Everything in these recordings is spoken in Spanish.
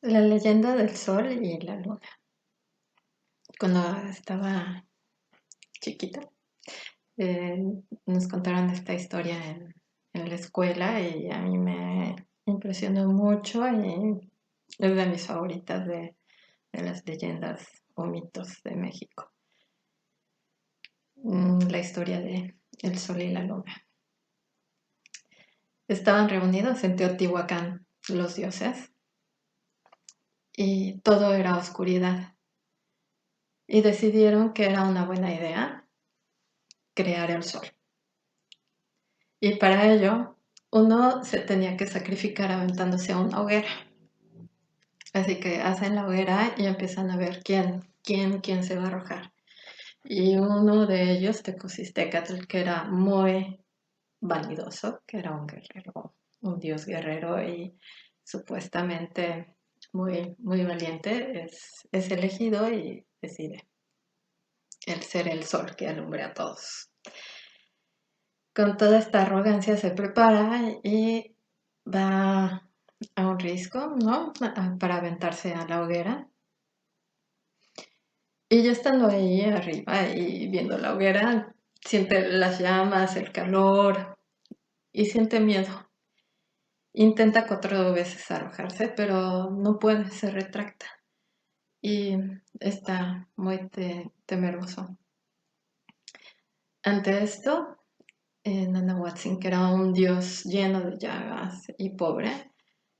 La leyenda del sol y la luna. Cuando estaba chiquita, eh, nos contaron esta historia en la escuela y a mí me impresionó mucho y es de mis favoritas de las leyendas o mitos de México. La historia de el sol y la luna. Estaban reunidos en Teotihuacán los dioses y todo era oscuridad y decidieron que era una buena idea crear el sol. Y para ello, uno se tenía que sacrificar aventándose a una hoguera. Así que hacen la hoguera y empiezan a ver quién se va a arrojar. Y uno de ellos, Tecusistecatl, que era muy vanidoso, que era un guerrero, un dios guerrero y supuestamente muy valiente, es elegido y decide el ser el sol que alumbre a todos. Con toda esta arrogancia se prepara y va a un risco, ¿no? Para aventarse a la hoguera. Y ya estando ahí arriba y viendo la hoguera, siente las llamas, el calor y siente miedo. Intenta 4 veces arrojarse, pero no puede, se retracta y está muy temeroso. Ante esto, Nanahuatzin, que era un dios lleno de llagas y pobre,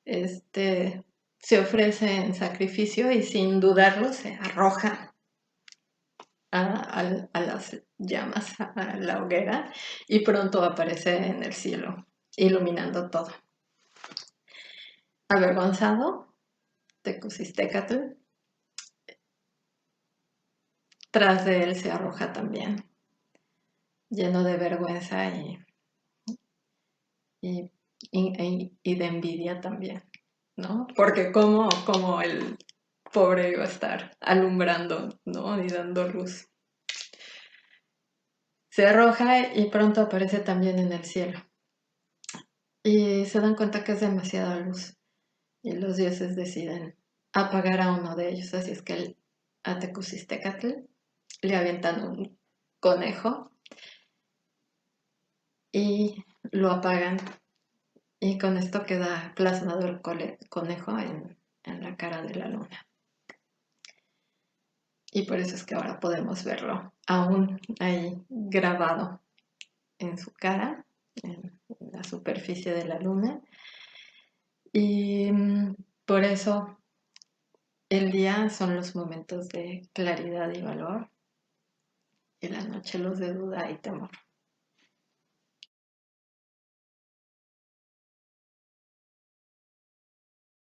se ofrece en sacrificio y sin dudarlo se arroja a las llamas, a la hoguera, y pronto aparece en el cielo, iluminando todo. Avergonzado, Tecusistecatl, tras de él se arroja también, lleno de vergüenza y, y de envidia también, ¿no? Porque como el pobre iba a estar alumbrando, ¿no? Y dando luz. Se arroja y pronto aparece también en el cielo. Y se dan cuenta que es demasiada luz. Y los dioses deciden apagar a uno de ellos. Así es que a Tecusistecatl le avientan un conejo y lo apagan. Y con esto queda plasmado el conejo en la cara de la luna. Y por eso es que ahora podemos verlo aún ahí grabado en su cara, en la superficie de la luna. Y por eso el día son los momentos de claridad y valor y la noche los de duda y temor.